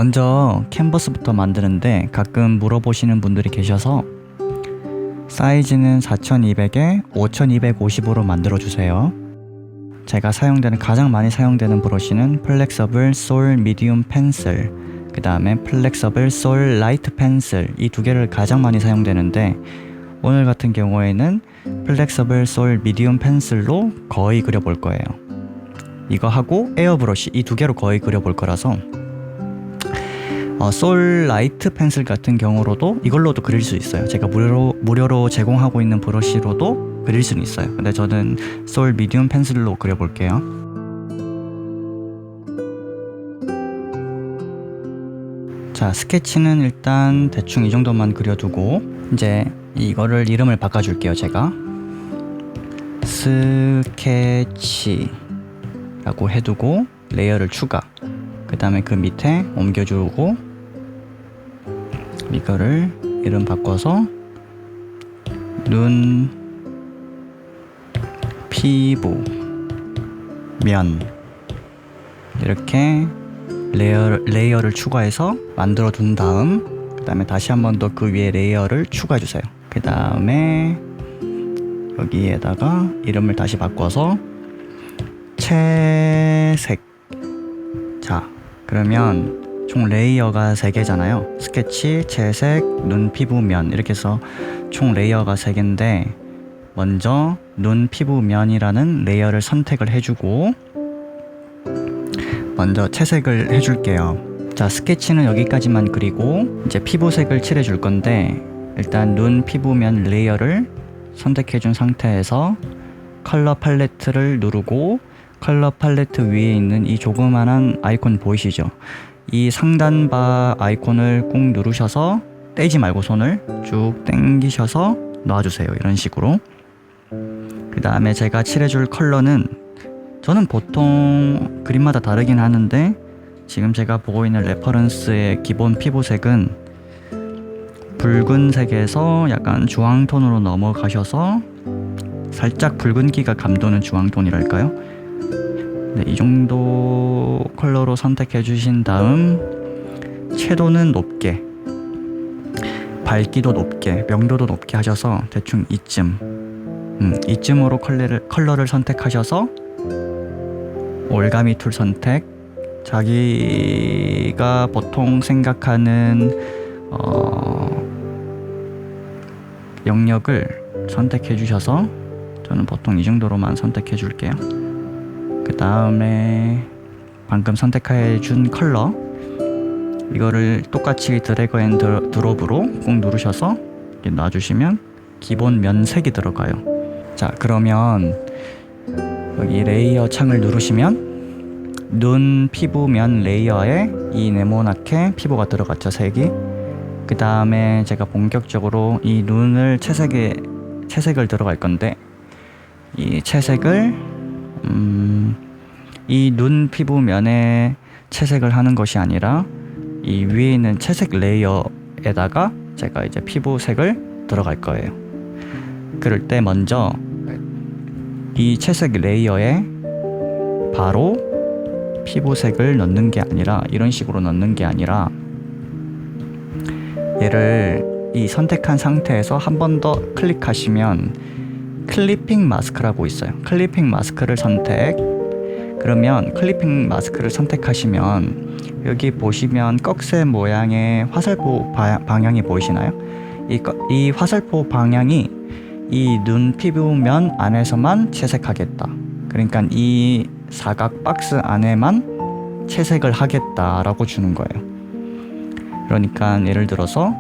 먼저 캔버스부터 만드는데 가끔 물어보시는 분들이 계셔서 사이즈는 4200에 5250으로 만들어 주세요. 제가 가장 많이 사용되는 브러쉬는 플렉서블 솔 미디움 펜슬, 그 다음에 플렉서블 솔 라이트 펜슬, 이 두 개를 가장 많이 사용되는데 오늘 같은 경우에는 플렉서블 솔 미디움 펜슬로 거의 그려볼 거예요. 이거 하고 에어 브러쉬, 이 두 개로 거의 그려볼 거라서 솔 라이트 펜슬 같은 경우로도 이걸로도 그릴 수 있어요. 제가 무료로 제공하고 있는 브러쉬로도 그릴 수는 있어요. 근데 저는 솔 미디움 펜슬로 그려볼게요. 자, 스케치는 일단 대충 이 정도만 그려두고 이제 이거를 이름을 바꿔줄게요. 제가 스케치라고 해두고 레이어를 추가, 그 다음에 그 밑에 옮겨주고 이거를 이름 바꿔서 눈, 피부, 면 이렇게 레이어를 추가해서 만들어 둔 다음 그 다음에 다시 한 번 더 그 위에 레이어를 추가해 주세요. 그 다음에 여기에다가 이름을 다시 바꿔서 채색. 자, 그러면 총 레이어가 3개잖아요. 스케치, 채색, 눈, 피부, 면 이렇게 해서 총 레이어가 3개인데 먼저 눈, 피부, 면이라는 레이어를 선택을 해주고 먼저 채색을 해줄게요. 자, 스케치는 여기까지만 그리고 이제 피부색을 칠해줄 건데 일단 눈, 피부, 면 레이어를 선택해준 상태에서 컬러 팔레트를 누르고 컬러 팔레트 위에 있는 이 조그만한 아이콘 보이시죠? 이 상단바 아이콘을 꾹 누르셔서 떼지 말고 손을 쭉 당기셔서 놔주세요. 이런 식으로. 그 다음에 제가 칠해줄 컬러는 저는 보통 그림마다 다르긴 하는데 지금 제가 보고 있는 레퍼런스의 기본 피부색은 붉은색에서 약간 주황톤으로 넘어가셔서 살짝 붉은기가 감도는 주황톤이랄까요? 네, 이 정도 컬러로 선택해 주신 다음 채도는 높게, 밝기도 높게, 명도도 높게 하셔서 대충 이쯤으로 컬러를 선택하셔서 올가미 툴 선택, 자기가 보통 생각하는 영역을 선택해 주셔서 저는 보통 이 정도로만 선택해 줄게요. 그 다음에 방금 선택해 준 컬러 이거를 똑같이 드래그 앤 드롭으로 꾹 누르셔서 이렇게 놔주시면 기본 면색이 들어가요. 자, 그러면 여기 레이어 창을 누르시면 눈, 피부, 면 레이어에 이 네모나게 피부가 들어갔죠. 색이. 그 다음에 제가 본격적으로 이 눈을 채색을 들어갈 건데 이 채색을 이 눈, 피부, 면에 채색을 하는 것이 아니라 이 위에 있는 채색 레이어에다가 제가 이제 피부색을 들어갈 거예요. 그럴 때 먼저 이 채색 레이어에 바로 피부색을 넣는 게 아니라 이런 식으로 넣는 게 아니라 얘를 이 선택한 상태에서 한 번 더 클릭하시면 클리핑 마스크라고 있어요. 클리핑 마스크를 선택. 그러면 클리핑 마스크를 선택하시면 여기 보시면 꺽쇠 모양의 화살표 방향이 보이시나요? 이 화살표 방향이 이 눈, 피부, 면 안에서만 채색하겠다. 그러니까 이 사각 박스 안에만 채색을 하겠다라고 주는 거예요. 그러니까 예를 들어서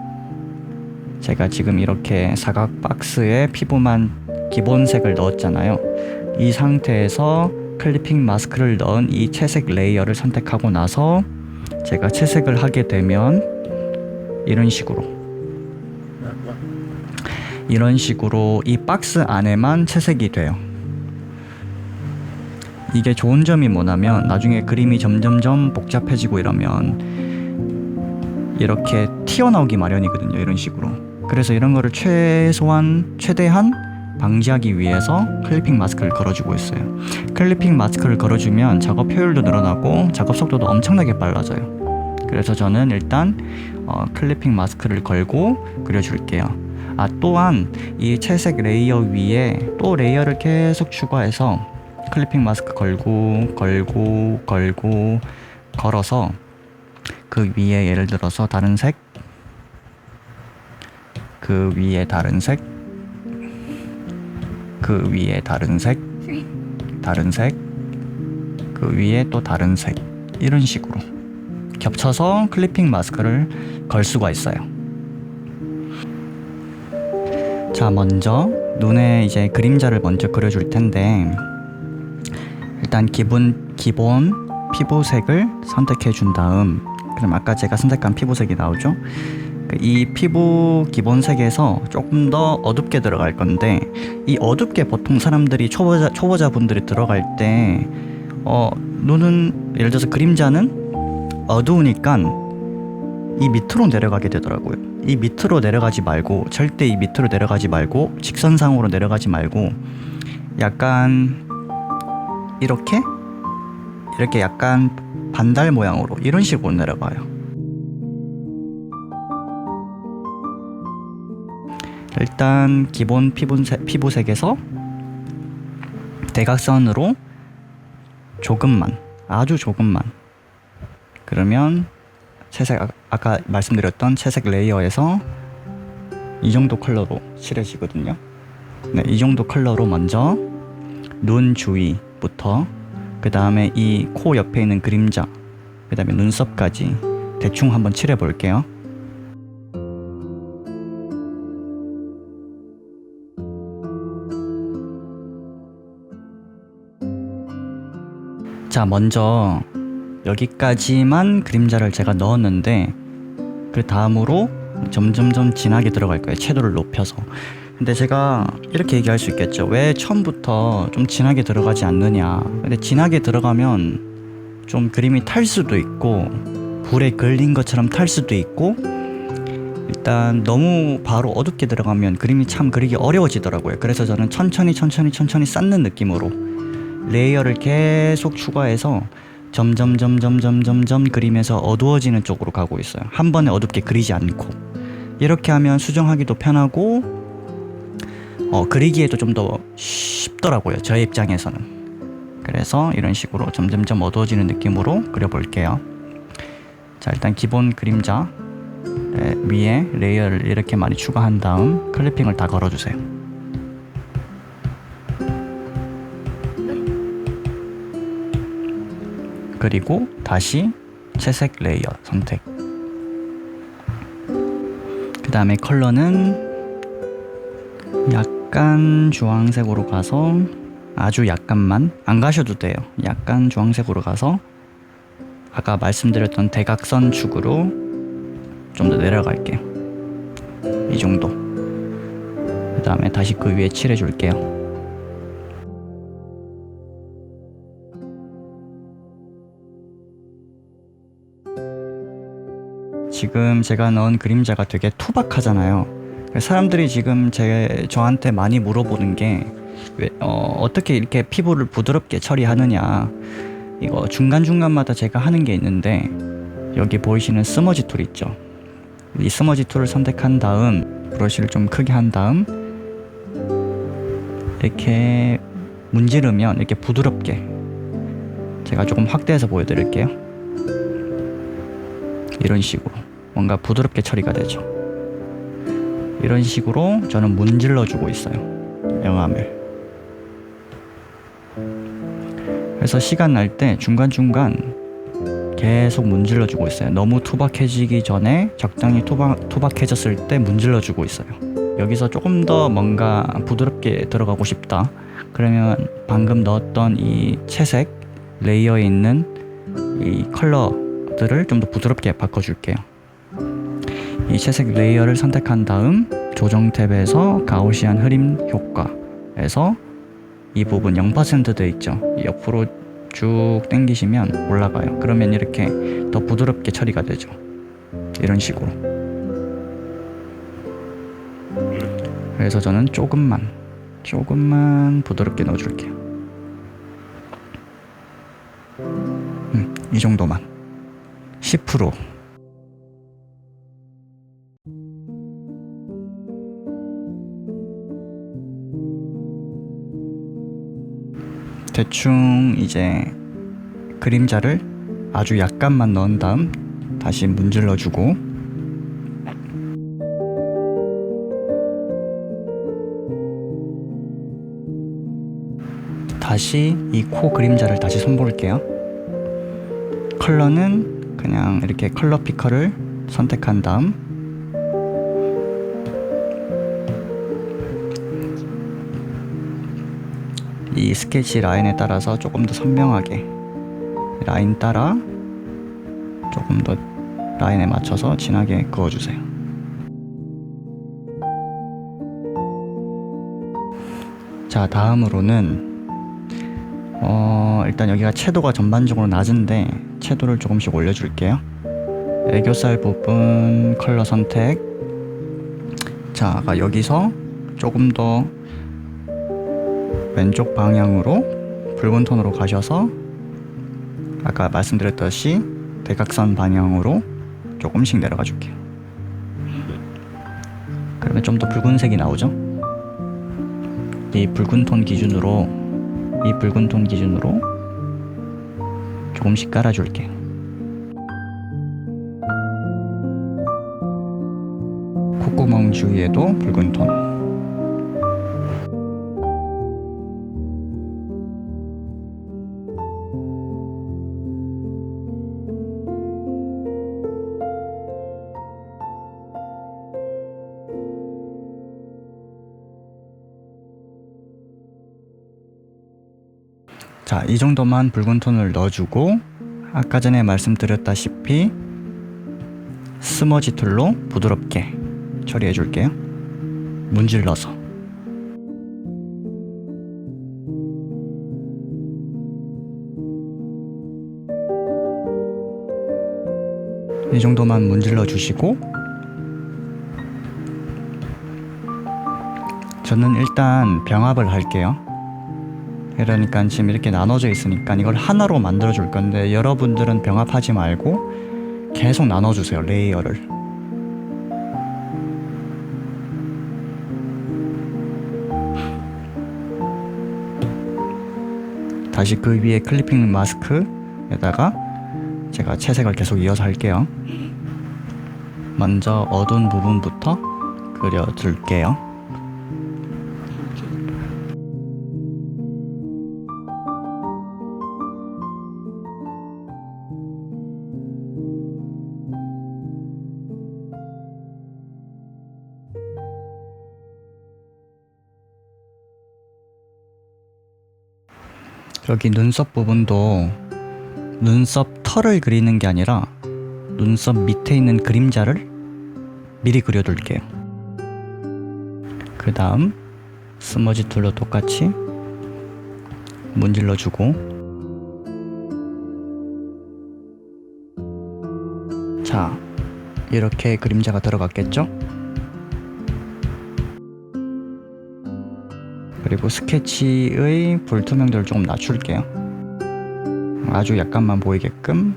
제가 지금 이렇게 사각 박스에 피부만 기본색을 넣었잖아요. 이 상태에서 클리핑 마스크를 넣은 이 채색 레이어를 선택하고 나서 제가 채색을 하게 되면 이런 식으로 이 박스 안에만 채색이 돼요. 이게 좋은 점이 뭐냐면 나중에 그림이 점점점 복잡해지고 이러면 이렇게 튀어나오기 마련이거든요. 이런 식으로. 그래서 이런 거를 최대한 방지하기 위해서 클리핑 마스크를 걸어주고 있어요. 클리핑 마스크를 걸어주면 작업 효율도 늘어나고 작업 속도도 엄청나게 빨라져요. 그래서 저는 일단 클리핑 마스크를 걸고 그려줄게요. 또한 이 채색 레이어 위에 또 레이어를 계속 추가해서 클리핑 마스크 걸고 걸어서 그 위에 예를 들어서 다른 색, 그 위에 다른 색, 그 위에 다른 색, 그 위에 또 다른 색, 이런 식으로 겹쳐서 클리핑 마스크를 걸 수가 있어요. 자, 먼저 눈에 이제 그림자를 먼저 그려줄 텐데, 일단 기본 피부색을 선택해 준 다음, 그럼 아까 제가 선택한 피부색이 나오죠? 이 피부 기본색에서 조금 더 어둡게 들어갈 건데, 이 어둡게 보통 사람들이 초보자분들이 들어갈 때 눈은, 예를 들어서 그림자는 어두우니까 이 밑으로 내려가게 되더라고요. 이 밑으로 내려가지 말고, 절대 이 밑으로 내려가지 말고, 직선상으로 내려가지 말고, 약간 이렇게 약간 반달 모양으로 이런 식으로 내려가요. 일단 기본 피부색에서 대각선으로 조금만, 아주 조금만, 그러면 채색, 아까 말씀드렸던 채색 레이어에서 이 정도 컬러로 칠해지거든요. 네, 이 정도 컬러로 먼저 눈 주위부터, 그 다음에 이 코 옆에 있는 그림자, 그 다음에 눈썹까지 대충 한번 칠해 볼게요. 자, 먼저 여기까지만 그림자를 제가 넣었는데, 그 다음으로 점점점 진하게 들어갈 거예요. 채도를 높여서. 근데 제가 이렇게 얘기할 수 있겠죠. 왜 처음부터 좀 진하게 들어가지 않느냐. 근데 진하게 들어가면 좀 그림이 탈 수도 있고, 불에 걸린 것처럼 탈 수도 있고, 일단 너무 바로 어둡게 들어가면 그림이 참 그리기 어려워지더라고요. 그래서 저는 천천히 쌓는 느낌으로 레이어를 계속 추가해서 점점 그림에서 어두워지는 쪽으로 가고 있어요. 한 번에 어둡게 그리지 않고. 이렇게 하면 수정하기도 편하고 그리기에도 좀 더 쉽더라고요, 저의 입장에서는. 그래서 이런 식으로 점점 어두워지는 느낌으로 그려볼게요. 자, 일단 기본 그림자 위에 레이어를 이렇게 많이 추가한 다음 클리핑을 다 걸어주세요. 그리고 다시 채색 레이어 선택. 그 다음에 컬러는 약간 주황색으로 가서, 아주 약간만, 안 가셔도 돼요. 약간 주황색으로 가서 아까 말씀드렸던 대각선 축으로 좀 더 내려갈게요. 이 정도. 그 다음에 다시 그 위에 칠해 줄게요. 지금 제가 넣은 그림자가 되게 투박하잖아요. 사람들이 지금 저한테 많이 물어보는 게 어떻게 이렇게 피부를 부드럽게 처리하느냐. 이거 중간중간마다 제가 하는 게 있는데, 여기 보이시는 스머지 툴 있죠. 이 스머지 툴을 선택한 다음 브러쉬를 좀 크게 한 다음 이렇게 문지르면 이렇게 부드럽게, 제가 조금 확대해서 보여드릴게요. 이런 식으로 뭔가 부드럽게 처리가 되죠. 이런 식으로 저는 문질러 주고 있어요, 명암을. 그래서 시간 날 때 중간중간 계속 문질러 주고 있어요. 너무 투박해지기 전에 적당히 투박해졌을 때 문질러 주고 있어요. 여기서 조금 더 뭔가 부드럽게 들어가고 싶다, 그러면 방금 넣었던 이 채색 레이어에 있는 이 컬러들을 좀 더 부드럽게 바꿔줄게요. 이 채색 레이어를 선택한 다음 조정 탭에서 가우시안 흐림 효과에서 이 부분 0% 돼 있죠. 옆으로 쭉 당기시면 올라가요. 그러면 이렇게 더 부드럽게 처리가 되죠. 이런 식으로. 그래서 저는 조금만 부드럽게 넣어줄게요. 이 정도만. 10%. 대충 이제 그림자를 아주 약간만 넣은 다음 다시 문질러 주고, 다시 이 코 그림자를 다시 손볼게요. 컬러는 그냥 이렇게 컬러 피커를 선택한 다음 이 스케치 라인에 따라서 조금 더 선명하게 라인 따라 조금 더 라인에 맞춰서 진하게 그어주세요. 자, 다음으로는 일단 여기가 채도가 전반적으로 낮은데 채도를 조금씩 올려줄게요. 애교살 부분 컬러 선택. 자, 여기서 조금 더 왼쪽 방향으로 붉은 톤으로 가셔서 아까 말씀드렸듯이 대각선 방향으로 조금씩 내려가 줄게요. 그러면 좀 더 붉은색이 나오죠? 이 붉은 톤 기준으로 조금씩 깔아줄게요. 콧구멍 주위에도 붉은 톤. 자, 이 정도만 붉은 톤을 넣어주고, 아까 전에 말씀드렸다시피 스머지 툴로 부드럽게 처리해 줄게요. 문질러서. 이 정도만 문질러 주시고, 저는 일단 병합을 할게요. 그러니까 지금 이렇게 나눠져 있으니까 이걸 하나로 만들어 줄 건데, 여러분들은 병합하지 말고 계속 나눠 주세요. 레이어를. 다시 그 위에 클리핑 마스크에다가 제가 채색을 계속 이어서 할게요. 먼저 어두운 부분부터 그려줄게요. 여기 눈썹 부분도 눈썹 털을 그리는 게 아니라 눈썹 밑에 있는 그림자를 미리 그려둘게요. 그 다음 스머지 툴로 똑같이 문질러주고, 자, 이렇게 그림자가 들어갔겠죠? 그리고 스케치의 불투명도를 조금 낮출게요. 아주 약간만 보이게끔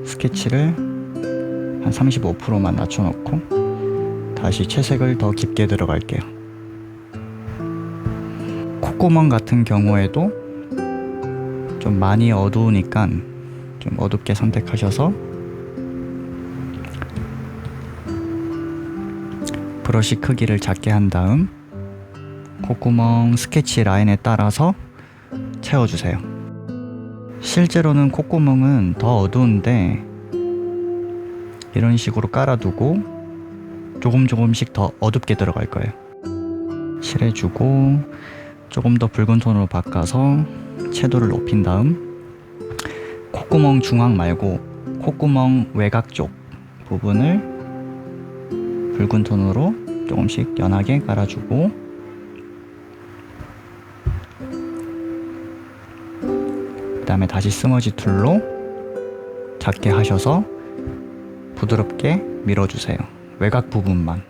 스케치를 한 35%만 낮춰놓고 다시 채색을 더 깊게 들어갈게요. 콧구멍 같은 경우에도 좀 많이 어두우니까 좀 어둡게 선택하셔서 브러쉬 크기를 작게 한 다음 콧구멍 스케치 라인에 따라서 채워주세요. 실제로는 콧구멍은 더 어두운데 이런 식으로 깔아두고 조금씩 더 어둡게 들어갈 거예요. 칠해주고 조금 더 붉은 톤으로 바꿔서 채도를 높인 다음 콧구멍 중앙 말고 콧구멍 외곽 쪽 부분을 붉은 톤으로 조금씩 연하게 깔아주고, 그 다음에 다시 스머지 툴로 작게 하셔서 부드럽게 밀어주세요. 외곽 부분만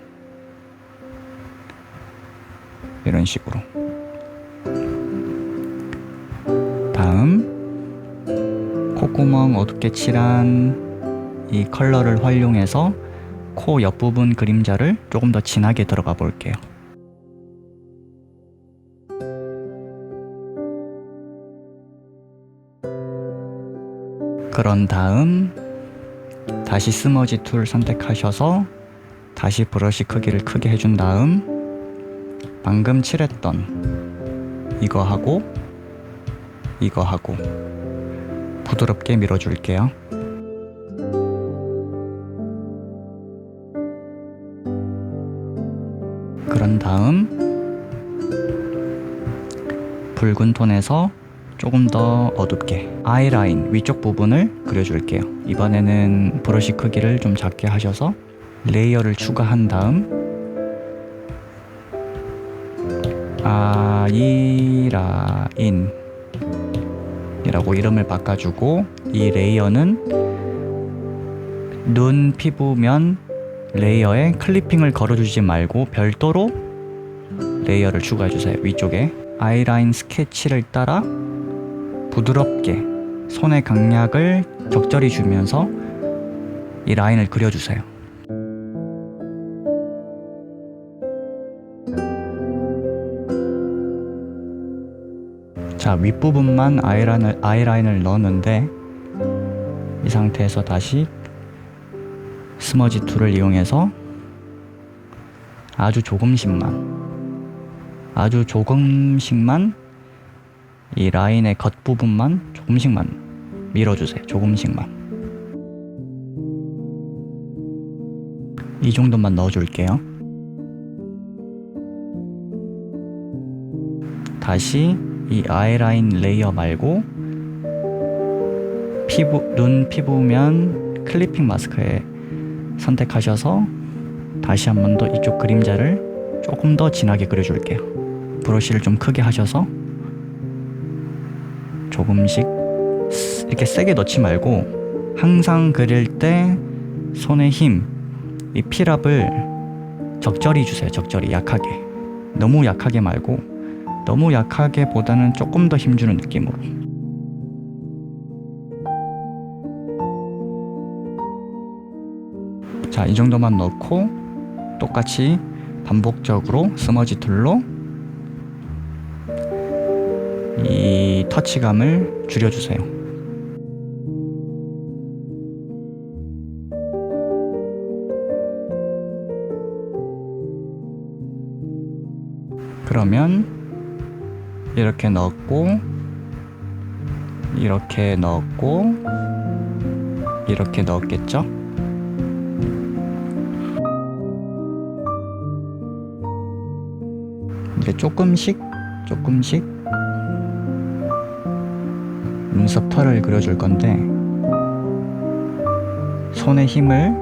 이런 식으로. 다음 콧구멍 어둡게 칠한 이 컬러를 활용해서 코 옆부분 그림자를 조금 더 진하게 들어가 볼게요. 그런 다음 다시 스머지 툴 선택하셔서 다시 브러쉬 크기를 크게 해준 다음 방금 칠했던 이거 하고 부드럽게 밀어줄게요. 그런 다음 붉은 톤에서 조금 더 어둡게 아이라인 위쪽 부분을 그려줄게요. 이번에는 브러쉬 크기를 좀 작게 하셔서 레이어를 추가한 다음 아이라인이라고 이름을 바꿔주고 이 레이어는 눈 피부면 레이어에 클리핑을 걸어주지 말고 별도로 레이어를 추가해주세요. 위쪽에 아이라인 스케치를 따라 부드럽게 손의 강약을 적절히 주면서 이 라인을 그려주세요. 자, 윗부분만 아이라인을 넣었는데 이 상태에서 다시 스머지 툴을 이용해서 아주 조금씩만 이 라인의 겉부분만 조금씩만 밀어주세요. 조금씩만. 이 정도만 넣어줄게요. 다시 이 아이라인 레이어 말고 눈 피부면 클리핑 마스크에 선택하셔서 다시 한 번 더 이쪽 그림자를 조금 더 진하게 그려줄게요. 브러쉬를 좀 크게 하셔서 조금씩 이렇게 세게 넣지 말고 항상 그릴 때 손의 힘, 이 필압을 적절히 주세요. 적절히 약하게. 너무 약하게 말고 너무 약하게 보다는 조금 더 힘주는 느낌으로. 자, 이 정도만 넣고 똑같이 반복적으로 스머지 툴로 이 터치감을 줄여주세요. 그러면 이렇게 넣었고 이렇게 넣었고 이렇게 넣었겠죠? 이제 조금씩 눈썹 털을 그려줄 건데 손의 힘을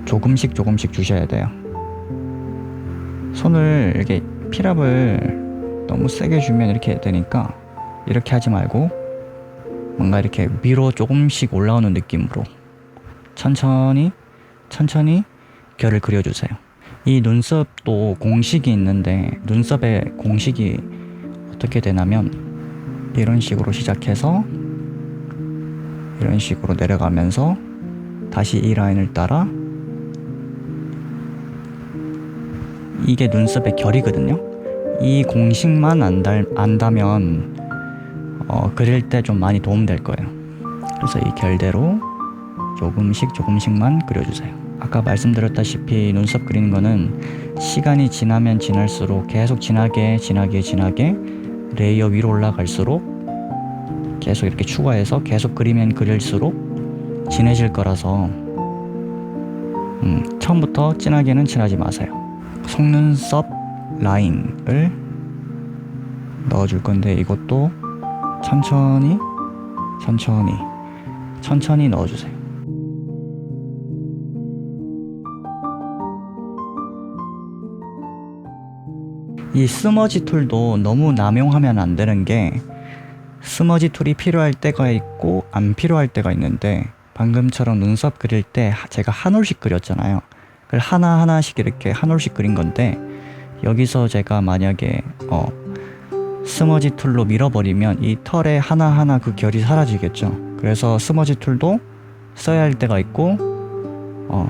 조금씩 주셔야 돼요. 손을 이렇게 필압을 너무 세게 주면 이렇게 되니까 이렇게 하지 말고 뭔가 이렇게 위로 조금씩 올라오는 느낌으로 천천히 결을 그려주세요. 이 눈썹도 공식이 있는데 눈썹의 공식이 어떻게 되냐면 이런 식으로 시작해서 이런 식으로 내려가면서 다시 이 라인을 따라 이게 눈썹의 결이거든요. 이 공식만 안다면 그릴 때 좀 많이 도움될 거예요. 그래서 이 결대로 조금씩만 그려주세요. 아까 말씀드렸다시피 눈썹 그리는 거는 시간이 지나면 지날수록 계속 진하게 레이어 위로 올라갈수록 계속 이렇게 추가해서 계속 그리면 그릴수록 진해질 거라서 처음부터 진하게는 칠하지 마세요. 속눈썹 라인을 넣어줄 건데 이것도 천천히 넣어주세요. 이 스머지 툴도 너무 남용하면 안 되는 게 스머지 툴이 필요할 때가 있고 안 필요할 때가 있는데 방금처럼 눈썹 그릴 때 제가 한 올씩 그렸잖아요. 그걸 하나하나씩 이렇게 한 올씩 그린 건데 여기서 제가 만약에 스머지 툴로 밀어버리면 이 털에 하나하나 그 결이 사라지겠죠. 그래서 스머지 툴도 써야 할 때가 있고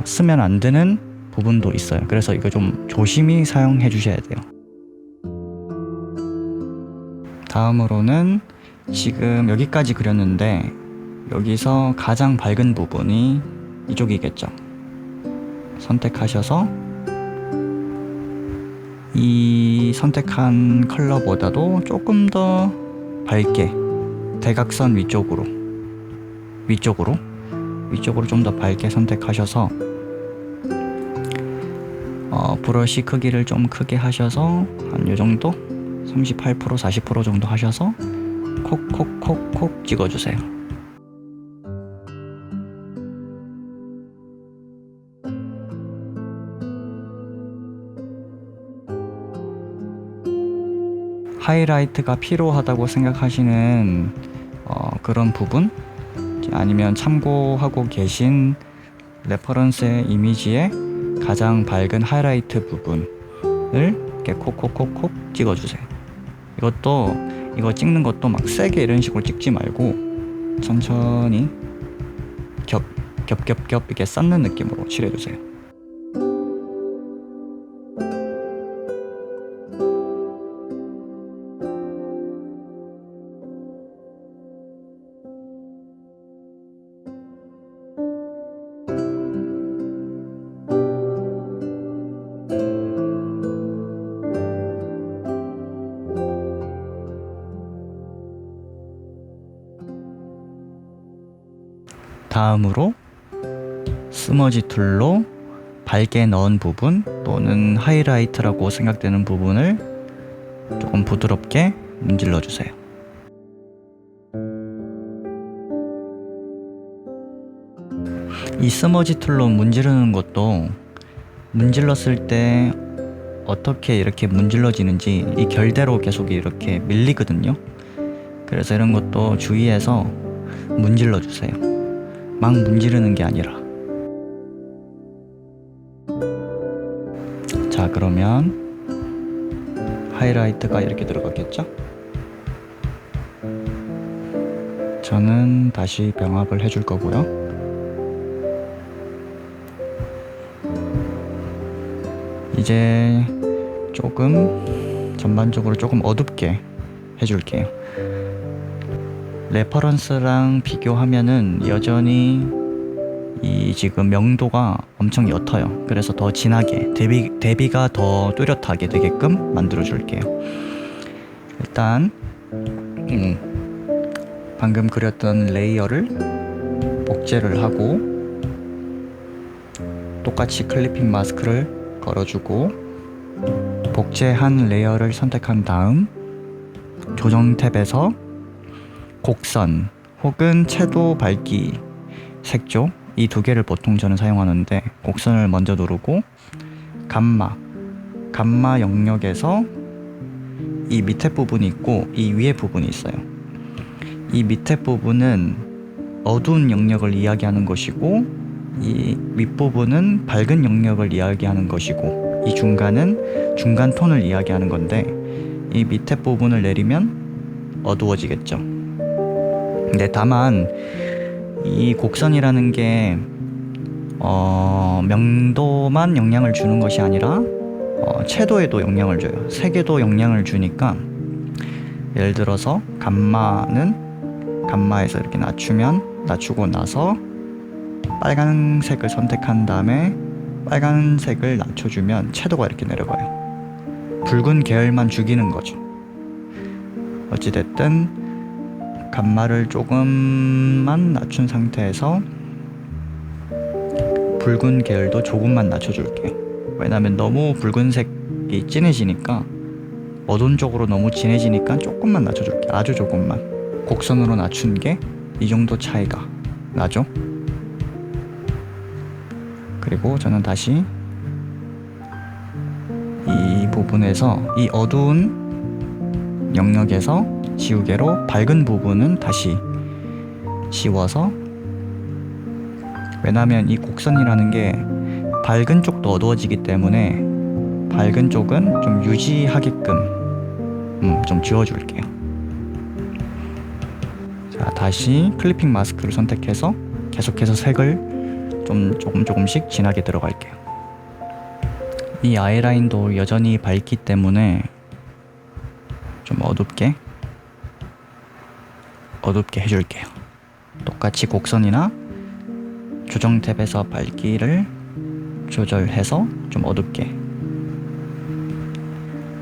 쓰면 안 되는 부분도 있어요. 그래서 이거 좀 조심히 사용해 주셔야 돼요. 다음으로는 지금 여기까지 그렸는데 여기서 가장 밝은 부분이 이쪽이겠죠. 선택하셔서 이 선택한 컬러보다도 조금 더 밝게 대각선 위쪽으로 좀 더 밝게 선택하셔서 브러쉬 크기를 좀 크게 하셔서 한 요정도 38% 40% 정도 하셔서 콕콕콕콕 찍어주세요. 하이라이트가 필요하다고 생각하시는 그런 부분, 아니면 참고하고 계신 레퍼런스의 이미지의 가장 밝은 하이라이트 부분을 이렇게 콕콕콕콕 찍어주세요. 이거 찍는 것도 막 세게 이런 식으로 찍지 말고 천천히 겹겹겹 이렇게 쌓는 느낌으로 칠해주세요. 다음으로 스머지 툴로 밝게 넣은 부분 또는 하이라이트라고 생각되는 부분을 조금 부드럽게 문질러 주세요. 이 스머지 툴로 문지르는 것도 문질렀을 때 어떻게 이렇게 문질러지는지 이 결대로 계속 이렇게 밀리거든요. 그래서 이런 것도 주의해서 문질러 주세요. 막 문지르는 게 아니라. 자, 그러면 하이라이트가 이렇게 들어갔겠죠? 저는 다시 병합을 해줄 거고요. 이제 조금 전반적으로 조금 어둡게 해줄게요. 레퍼런스랑 비교하면은 여전히 이 지금 명도가 엄청 옅어요. 그래서 더 진하게 대비가 더 뚜렷하게 되게끔 만들어 줄게요. 일단 방금 그렸던 레이어를 복제를 하고 똑같이 클리핑 마스크를 걸어주고 복제한 레이어를 선택한 다음 조정 탭에서 곡선 혹은 채도 밝기 색조 이 두 개를 보통 저는 사용하는데 곡선을 먼저 누르고 감마 영역에서 이 밑에 부분이 있고 이 위에 부분이 있어요. 이 밑에 부분은 어두운 영역을 이야기하는 것이고 이 윗부분은 밝은 영역을 이야기하는 것이고 이 중간은 중간 톤을 이야기하는 건데 이 밑에 부분을 내리면 어두워지겠죠. 근데 다만 이 곡선이라는 게 명도만 영향을 주는 것이 아니라 채도에도 영향을 줘요. 색에도 영향을 주니까 예를 들어서 감마에서 이렇게 낮추고 나서 빨간색을 선택한 다음에 빨간색을 낮춰주면 채도가 이렇게 내려가요. 붉은 계열만 죽이는 거죠. 어찌됐든 감마를 조금만 낮춘 상태에서 붉은 계열도 조금만 낮춰줄게요. 왜냐면 너무 붉은색이 진해지니까 어두운 쪽으로 너무 진해지니까 조금만 낮춰줄게요. 아주 조금만. 곡선으로 낮춘 게 이 정도 차이가 나죠. 그리고 저는 다시 이 부분에서 이 어두운 영역에서 지우개로 밝은 부분은 다시 지워서, 왜냐면 이 곡선이라는 게 밝은 쪽도 어두워지기 때문에 밝은 쪽은 좀 유지하게끔 좀 지워줄게요. 자, 다시 클리핑 마스크를 선택해서 계속해서 색을 조금씩 진하게 들어갈게요. 이 아이라인도 여전히 밝기 때문에 좀 어둡게 해줄게요. 똑같이 같이 곡선이나 조정 탭에서 밝기를 조절해서 좀 어둡게,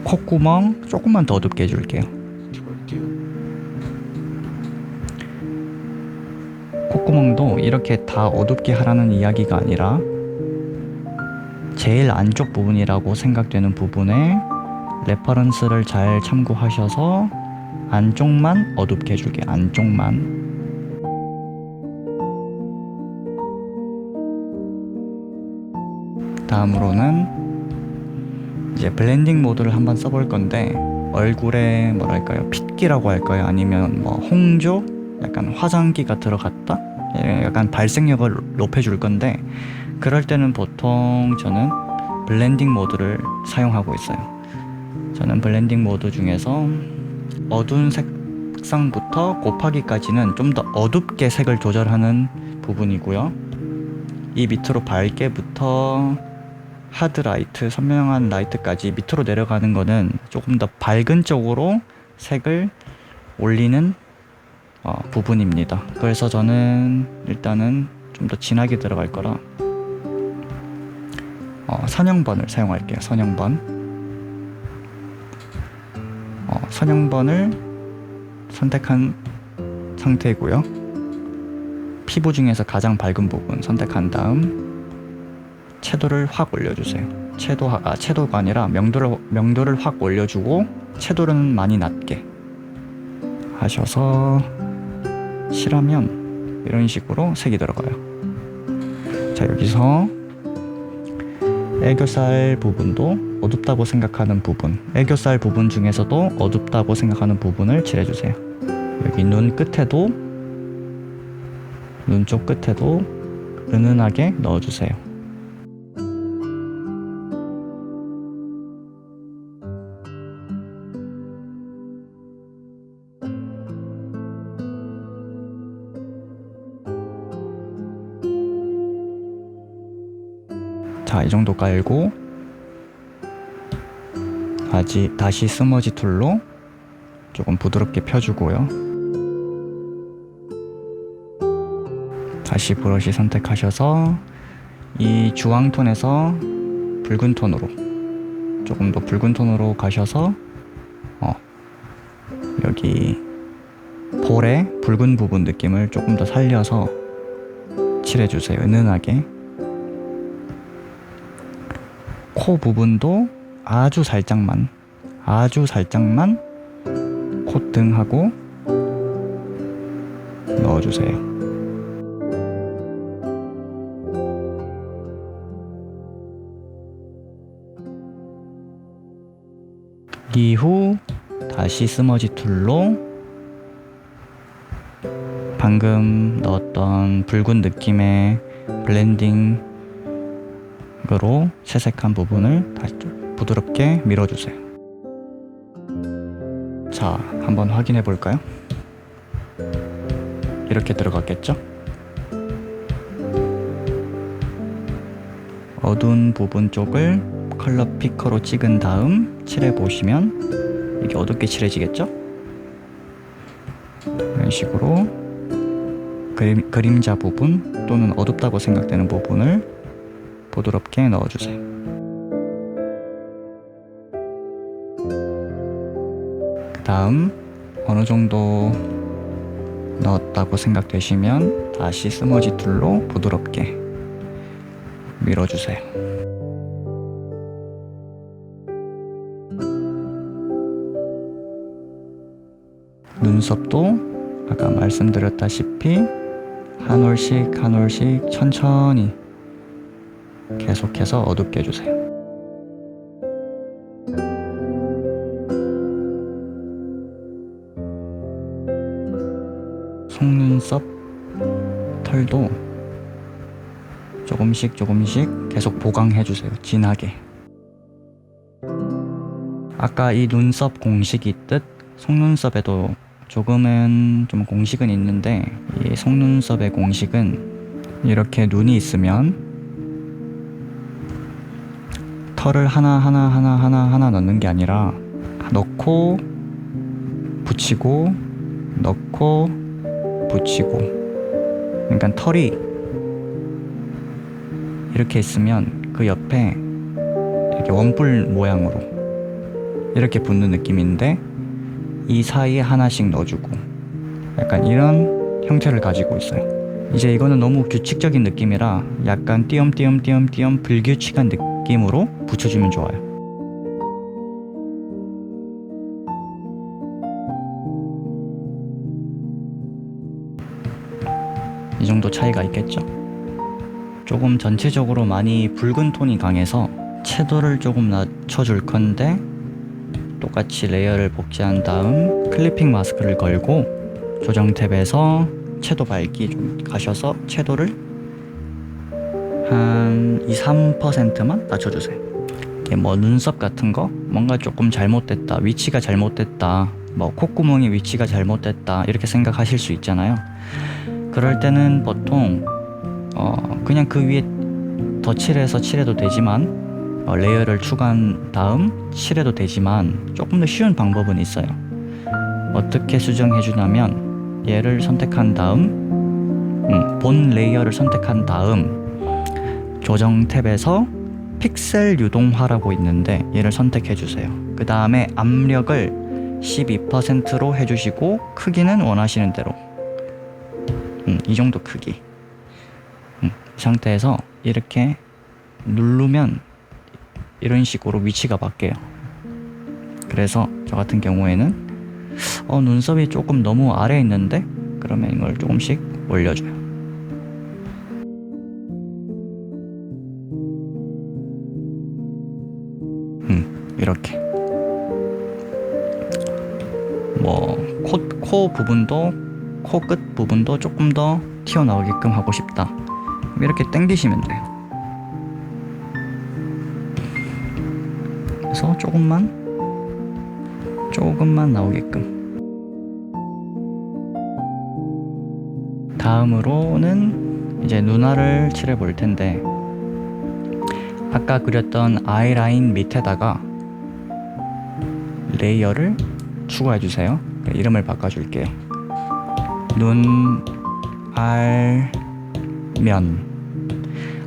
콧구멍 조금만 더 어둡게 해줄게요. 콧구멍도 이렇게 다 어둡게 하라는 이야기가 아니라 제일 안쪽 부분이라고 생각되는 부분에 레퍼런스를 잘 참고하셔서 안쪽만 어둡게 해줄게요. 안쪽만. 다음으로는 이제 블렌딩 모드를 한번 써볼 건데, 얼굴에 뭐랄까요, 핏기라고 할까요, 아니면 뭐 홍조, 약간 화장기가 들어갔다, 약간 발색력을 높여줄 건데, 그럴 때는 보통 저는 블렌딩 모드를 사용하고 있어요. 저는 블렌딩 모드 중에서 어두운 색상부터 곱하기까지는 좀 더 어둡게 색을 조절하는 부분이고요, 이 밑으로 밝게부터 하드라이트, 선명한 라이트까지 밑으로 내려가는 거는 조금 더 밝은 쪽으로 색을 올리는 부분입니다. 그래서 저는 일단은 좀 더 진하게 들어갈 거라 선형번을 사용할게요. 선형번을 선택한 상태고요, 피부 중에서 가장 밝은 부분 선택한 다음 채도를 확 올려주세요. 채도가 아니라 명도를 확 올려주고 채도는 많이 낮게 하셔서 칠하면 이런 식으로 색이 들어가요. 자, 여기서 애교살 부분도 어둡다고 생각하는 부분, 애교살 부분 중에서도 어둡다고 생각하는 부분을 칠해주세요. 여기 눈 끝에도, 눈 쪽 끝에도 은은하게 넣어주세요. 자, 이 정도 깔고 다시 스머지 툴로 조금 부드럽게 펴주고요. 다시 브러쉬 선택하셔서 이 주황톤에서 붉은 톤으로, 조금 더 붉은 톤으로 가셔서 여기 볼의 붉은 부분 느낌을 조금 더 살려서 칠해주세요. 은은하게. 코 부분도 아주 살짝만 콧등하고 넣어주세요. 이후 다시 스머지 툴로 방금 넣었던 붉은 느낌의 블렌딩으로 채색한 부분을 다시 좀 부드럽게 밀어주세요. 자, 한번 확인해 볼까요? 이렇게 들어갔겠죠? 어두운 부분 쪽을 컬러 피커로 찍은 다음 칠해 보시면 이게 어둡게 칠해지겠죠? 이런 식으로 그림자 부분 또는 어둡다고 생각되는 부분을 부드럽게 넣어주세요. 그 다음 어느 정도 넣었다고 생각되시면 다시 스머지 툴로 부드럽게 밀어주세요. 눈썹도 아까 말씀드렸다시피 한 올씩 한 올씩 천천히 계속해서 어둡게 해주세요. 속눈썹 털도 조금씩 계속 보강해주세요. 진하게. 아까 이 눈썹 공식이 있듯 속눈썹에도 조금은 좀 공식은 있는데, 이 속눈썹의 공식은 이렇게 눈이 있으면 털을 하나 넣는 게 아니라 넣고 붙이고 넣고 붙이고 그러니까 털이 이렇게 있으면 그 옆에 이렇게 원뿔 모양으로 이렇게 붙는 느낌인데 이 사이에 하나씩 넣어주고 약간 이런 형태를 가지고 있어요. 이제 이거는 너무 규칙적인 느낌이라 약간 띄엄띄엄 불규칙한 느낌으로 붙여주면 좋아요. 이 정도 차이가 있겠죠? 조금 전체적으로 많이 붉은 톤이 강해서 채도를 조금 낮춰줄 건데 똑같이 레이어를 복제한 다음 클리핑 마스크를 걸고 조정 탭에서 채도 밝기 좀 가셔서 채도를 한 2~3%만 낮춰주세요. 뭐 눈썹 같은 거 뭔가 조금 잘못됐다, 위치가 잘못됐다, 뭐 콧구멍의 위치가 잘못됐다 이렇게 생각하실 수 있잖아요. 그럴 때는 보통 그냥 그 위에 덧칠해서 칠해도 되지만 레이어를 추가한 다음 칠해도 되지만 조금 더 쉬운 방법은 있어요. 어떻게 수정해 주냐면 얘를 선택한 다음 본 레이어를 선택한 다음 조정 탭에서 픽셀 유동화라고 있는데 얘를 선택해 주세요. 그 다음에 압력을 12%로 해주시고 크기는 원하시는 대로 이 정도 크기. 이 상태에서 이렇게 누르면 이런 식으로 위치가 바뀌어요. 그래서 저 같은 경우에는 눈썹이 조금 너무 아래에 있는데 그러면 이걸 조금씩 올려줘요. 이렇게 뭐 코 부분도 코 끝 부분도 조금 더 튀어나오게끔 하고 싶다. 이렇게 당기시면 돼요. 그래서 조금만 나오게끔. 다음으로는 이제 눈알을 칠해 볼 텐데 아까 그렸던 아이라인 밑에다가 레이어를 추가해 주세요. 이름을 바꿔줄게요. 눈알면.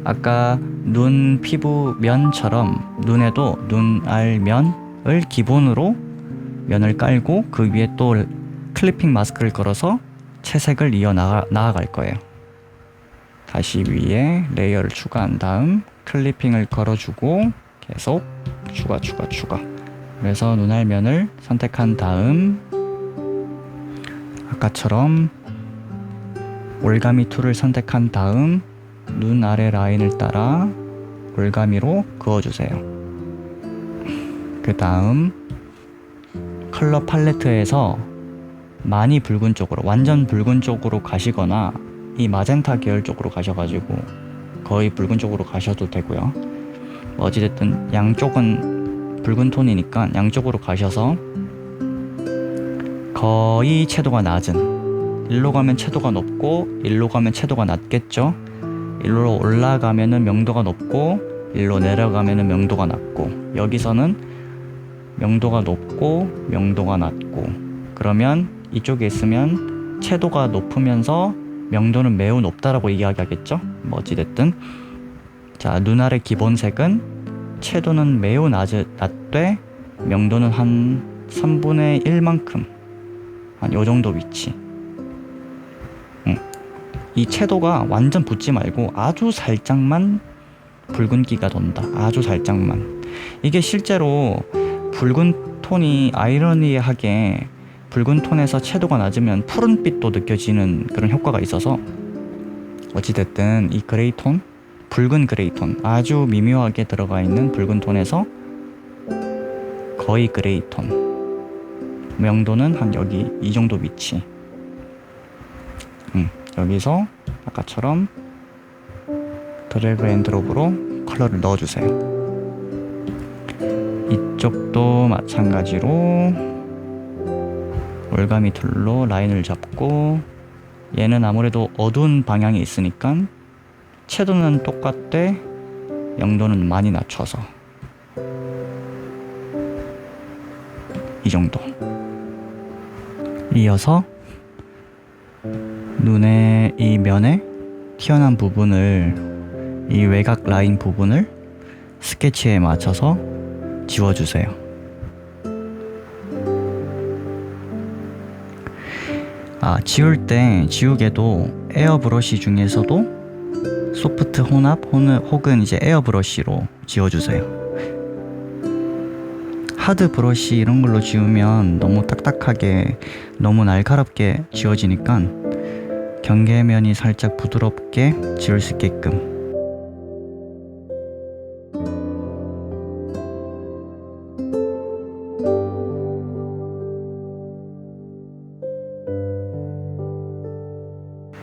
아까 눈 피부 면처럼 눈에도 눈알면을 기본으로 면을 깔고 그 위에 또 클리핑 마스크를 걸어서 채색을 이어 나아갈 거예요. 다시 위에 레이어를 추가한 다음 클리핑을 걸어주고 계속 추가. 그래서 눈알면을 선택한 다음 아까처럼 올가미 툴을 선택한 다음 눈 아래 라인을 따라 올가미로 그어주세요. 그 다음 컬러 팔레트에서 많이 붉은 쪽으로, 완전 붉은 쪽으로 가시거나 이 마젠타 계열 쪽으로 가셔가지고 거의 붉은 쪽으로 가셔도 되고요. 어찌됐든 양쪽은 붉은 톤이니까 양쪽으로 가셔서 거의 채도가 낮은, 일로 가면 채도가 높고 일로 가면 채도가 낮겠죠. 일로 올라가면은 명도가 높고 일로 내려가면은 명도가 낮고, 여기서는 명도가 높고 명도가 낮고, 그러면 이쪽에 있으면 채도가 높으면서 명도는 매우 높다라고 이야기하겠죠. 뭐 어찌됐든 자, 눈알의 기본색은 채도는 매우 낮되 명도는 한 3분의 1만큼, 한 요정도 위치. 이 채도가 완전 붙지 말고 아주 살짝만 붉은기가 돈다. 아주 살짝만. 이게 실제로 붉은 톤이 아이러니하게 붉은 톤에서 채도가 낮으면 푸른빛도 느껴지는 그런 효과가 있어서, 어찌됐든 이 그레이 톤, 붉은 그레이 톤, 아주 미묘하게 들어가 있는 붉은 톤에서 거의 그레이 톤, 명도는 한 여기 이 정도 위치. 여기서 아까처럼 드래그 앤 드롭으로 컬러를 넣어주세요. 이쪽도 마찬가지로 올가미 툴로 라인을 잡고, 얘는 아무래도 어두운 방향이 있으니까 채도는 똑같되 영도는 많이 낮춰서 이 정도. 이어서 눈의 이 면에 튀어나온 부분을, 이 외곽 라인 부분을 스케치에 맞춰서 지워주세요. 지울 때 지우개도 에어브러쉬 중에서도 소프트 혼합 혹은 이제 에어브러쉬로 지워주세요. 하드 브러쉬 이런 걸로 지우면 너무 딱딱하게, 너무 날카롭게 지워지니까 경계면이 살짝 부드럽게 지울 수 있게끔.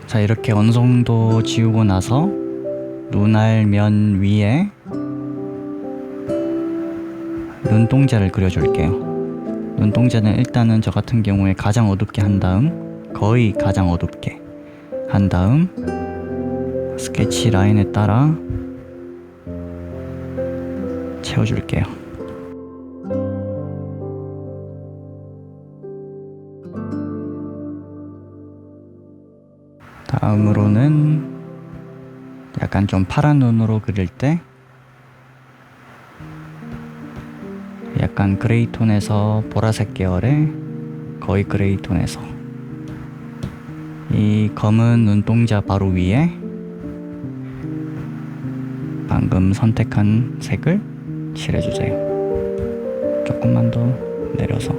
자, 이렇게 어느 정도 지우고 나서 눈알면 위에 눈동자를 그려줄게요. 눈동자는 일단은 저 같은 경우에 가장 어둡게 한 다음, 거의 가장 어둡게 한 다음 스케치 라인에 따라 채워줄게요. 다음으로는 약간 좀 파란 눈으로 그릴 때 약간 그레이 톤에서 보라색 계열의 거의 그레이 톤에서 이 검은 눈동자 바로 위에 방금 선택한 색을 칠해주세요. 조금만 더 내려서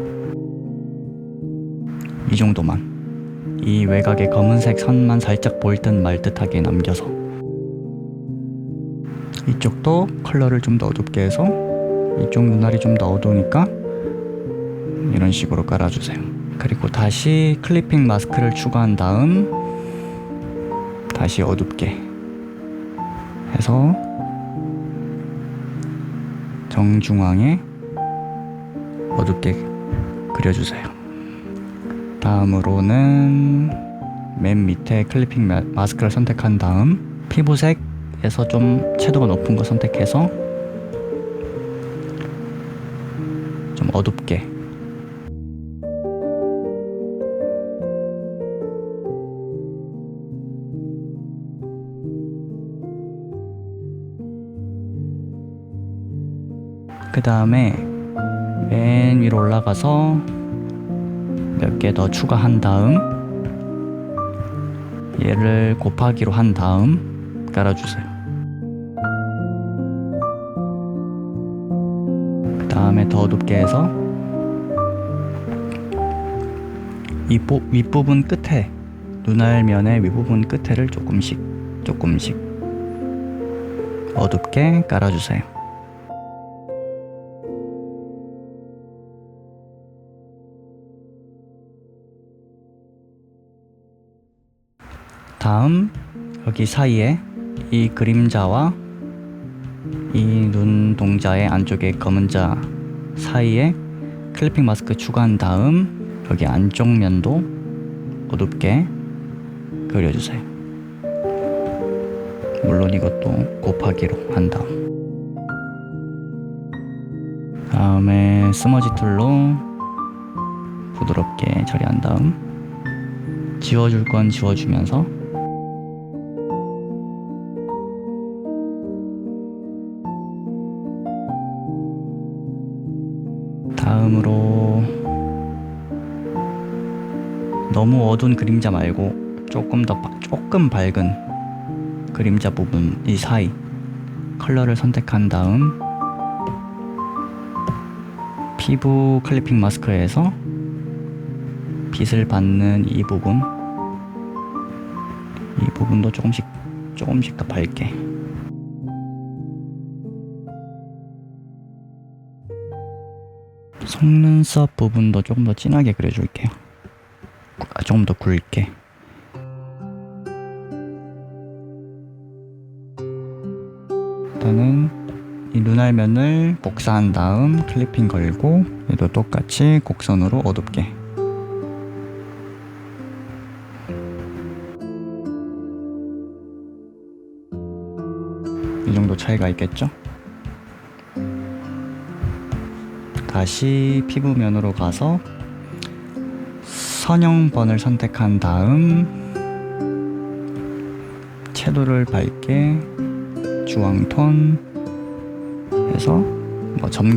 이 정도만, 이 외곽에 검은색 선만 살짝 보일 듯 말 듯하게 남겨서 이쪽도 컬러를 좀 더 어둡게 해서 이쪽 눈알이 좀 더 어두우니까 이런 식으로 깔아주세요. 그리고 다시 클리핑 마스크를 추가한 다음 다시 어둡게 해서 정중앙에 어둡게 그려주세요. 다음으로는 맨 밑에 클리핑 마스크를 선택한 다음 피부색에서 좀 채도가 높은 거 선택해서 좀 어둡게 그 다음에 맨 위로 올라가서 몇 개 더 추가한 다음 얘를 곱하기로 한 다음 깔아주세요. 그 다음에 더 어둡게 해서 이 윗부분 끝에, 눈알면의 윗부분 끝에를 조금씩 어둡게 깔아주세요. 다음 여기 사이에 이 그림자와 이 눈동자의 안쪽에 검은 자 사이에 클리핑 마스크 추가한 다음 여기 안쪽 면도 어둡게 그려주세요. 물론 이것도 곱하기로 한 다음에 스머지 툴로 부드럽게 처리한 다음 지워줄 건 지워주면서 다음으로 너무 어두운 그림자 말고 조금 밝은 그림자 부분 이 사이 컬러를 선택한 다음 피부 클리핑 마스크에서 빛을 받는 이 부분도 조금씩 더 밝게 속눈썹 부분도 조금 더 진하게 그려줄게요. 조금 더 굵게. 일단은 이 눈알면을 복사한 다음 클리핑 걸고 얘도 똑같이 곡선으로 어둡게. 이 정도 차이가 있겠죠? 다시 피부면으로 가서 선형번을 선택한 다음 섀도우를 밝게 주황톤 해서 뭐 점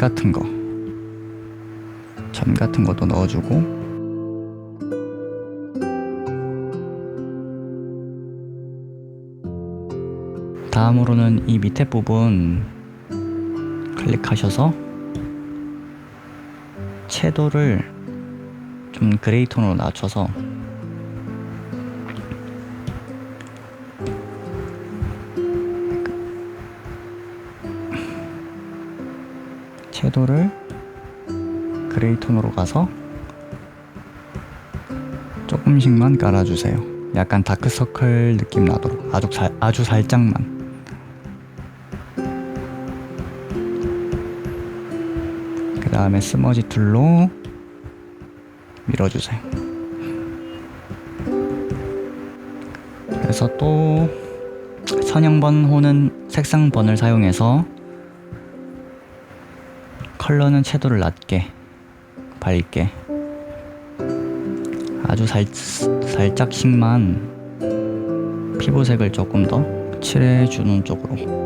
같은 것도 넣어주고, 다음으로는 이 밑에 부분 클릭하셔서 채도를 좀 그레이 톤으로 낮춰서 채도를 그레이 톤으로 가서 조금씩만 깔아주세요. 약간 다크서클 느낌 나도록 아주 살짝만. 그 다음에 스머지 툴로 밀어주세요. 그래서 또 선형번 호는 색상번을 사용해서 컬러는 채도를 낮게 밝게 아주 살짝씩만 피부색을 조금 더 칠해주는 쪽으로.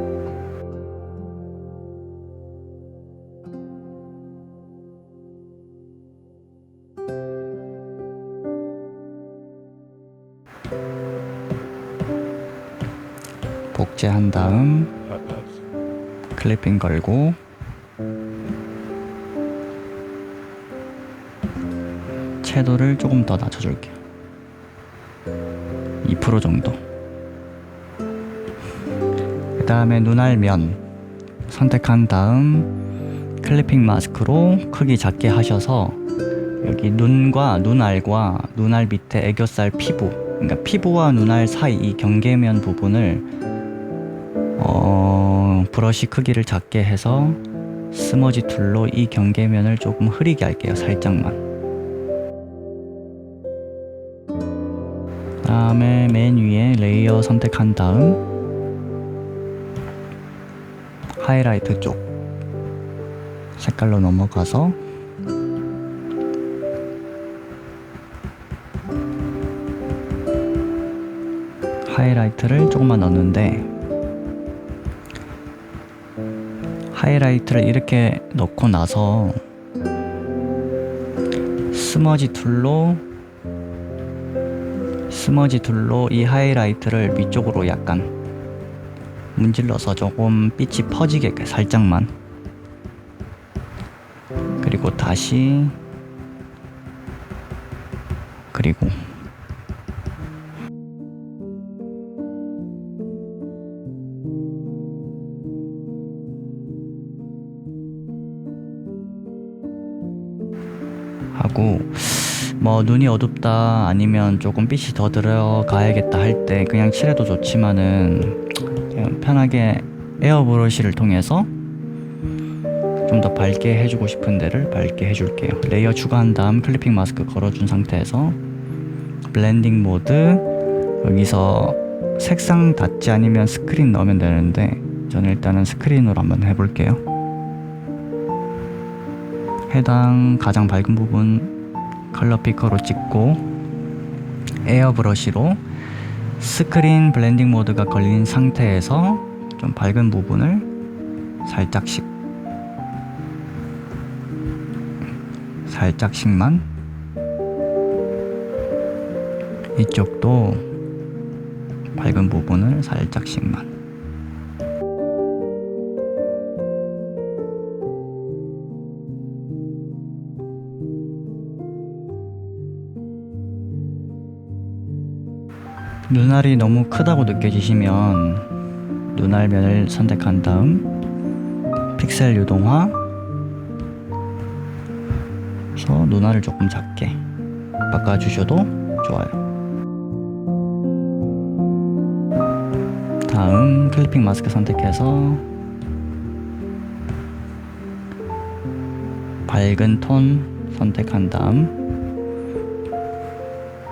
복제한 다음 클리핑 걸고 채도를 조금 더 낮춰줄게요. 2% 정도. 그 다음에 눈알면 선택한 다음 클리핑 마스크로 크기 작게 하셔서 여기 눈과 눈알과 눈알 밑에 애교살 피부, 그러니까 피부와 눈알 사이 이 경계면 부분을 브러쉬 크기를 작게 해서 스머지 툴로 이 경계면을 조금 흐리게 할게요. 살짝만. 다음에 맨 위에 레이어 선택한 다음 하이라이트 쪽 색깔로 넘어가서 하이라이트를 조금만 넣는데, 하이라이트를 이렇게 넣고 나서 스머지 툴로 이 하이라이트를 위쪽으로 약간 문질러서 조금 빛이 퍼지게 살짝만, 그리고 다시, 그리고 하고, 뭐 눈이 어둡다 아니면 조금 빛이 더 들어가야겠다 할 때 그냥 칠해도 좋지만은 그냥 편하게 에어 브러쉬를 통해서 좀 더 밝게 해주고 싶은 데를 밝게 해줄게요. 레이어 추가한 다음 클리핑 마스크 걸어준 상태에서 블렌딩 모드, 여기서 색상 닿지 않으면 스크린 넣으면 되는데 저는 일단은 스크린으로 한번 해볼게요. 해당 가장 밝은 부분 컬러 피커로 찍고 에어 브러쉬로 스크린 블렌딩 모드가 걸린 상태에서 좀 밝은 부분을 살짝씩만, 이쪽도 밝은 부분을 살짝씩만. 눈알이 너무 크다고 느껴지시면 눈알면을 선택한 다음 픽셀 유동화 해서 눈알을 조금 작게 바꿔주셔도 좋아요. 다음 클리핑 마스크 선택해서 밝은 톤 선택한 다음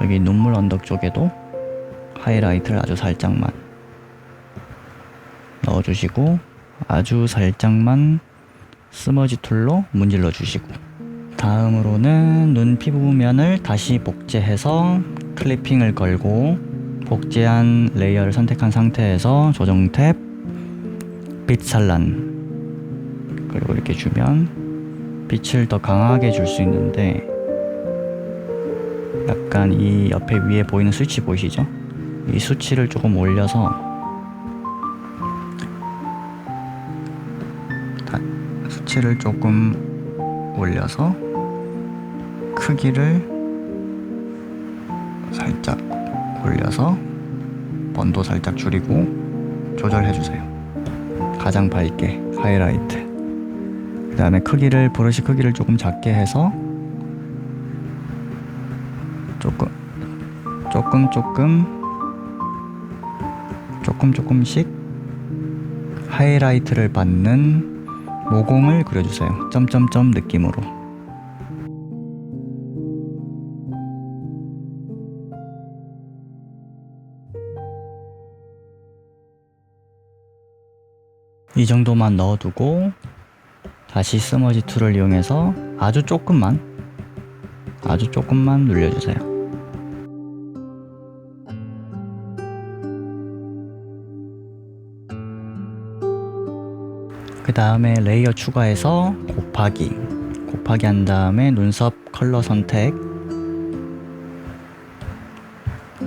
여기 눈물 언덕 쪽에도 하이라이트를 아주 살짝만 넣어주시고 아주 살짝만 스머지 툴로 문질러 주시고, 다음으로는 눈 피부면을 다시 복제해서 클리핑을 걸고 복제한 레이어를 선택한 상태에서 조정 탭, 빛 산란, 그리고 이렇게 주면 빛을 더 강하게 줄 수 있는데, 약간 이 옆에 위에 보이는 스위치 보이시죠? 이 수치를 조금 올려서, 수치를 조금 올려서 크기를 살짝 올려서 번도 살짝 줄이고 조절해 주세요. 가장 밝게 하이라이트. 그 다음에 브러쉬 크기를 조금 작게 해서 조금씩 하이라이트를 받는 모공을 그려주세요. 점점점 느낌으로. 이 정도만 넣어두고 다시 스머지 툴을 이용해서 아주 조금만 눌려주세요. 그 다음에 레이어 추가해서 곱하기 한 다음에 눈썹 컬러 선택,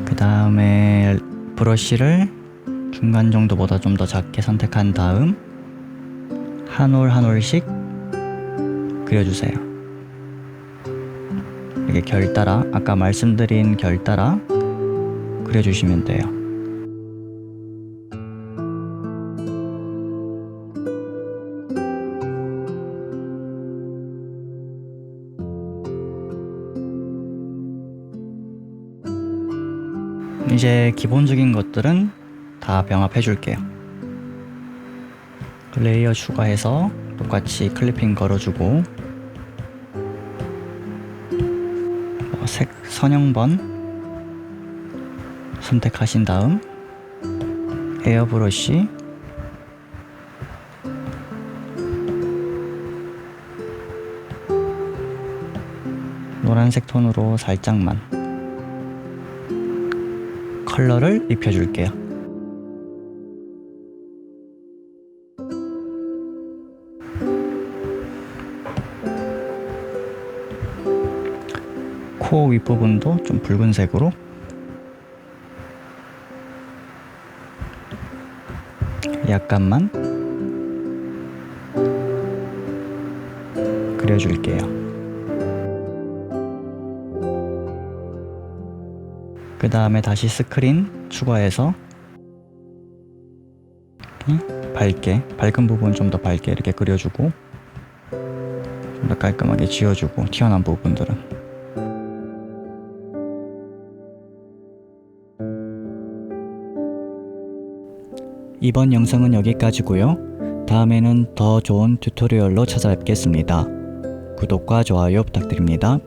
그 다음에 브러쉬를 중간 정도보다 좀 더 작게 선택한 다음 한 올 한 올씩 그려주세요. 이렇게 결 따라, 아까 말씀드린 결 따라 그려주시면 돼요. 이제 기본적인 것들은 다 병합해 줄게요. 레이어 추가해서 똑같이 클리핑 걸어주고, 색 선형번 선택하신 다음 에어브러쉬, 노란색 톤으로 살짝만 컬러를 입혀줄게요. 코 윗부분도 좀 붉은색으로, 약간만 그려줄게요. 그 다음에 다시 스크린 추가해서 밝은 부분 좀 더 밝게 이렇게 그려주고, 좀 더 깔끔하게 지워주고, 튀어나온 부분들은. 이번 영상은 여기까지고요. 다음에는 더 좋은 튜토리얼로 찾아뵙겠습니다. 구독과 좋아요 부탁드립니다.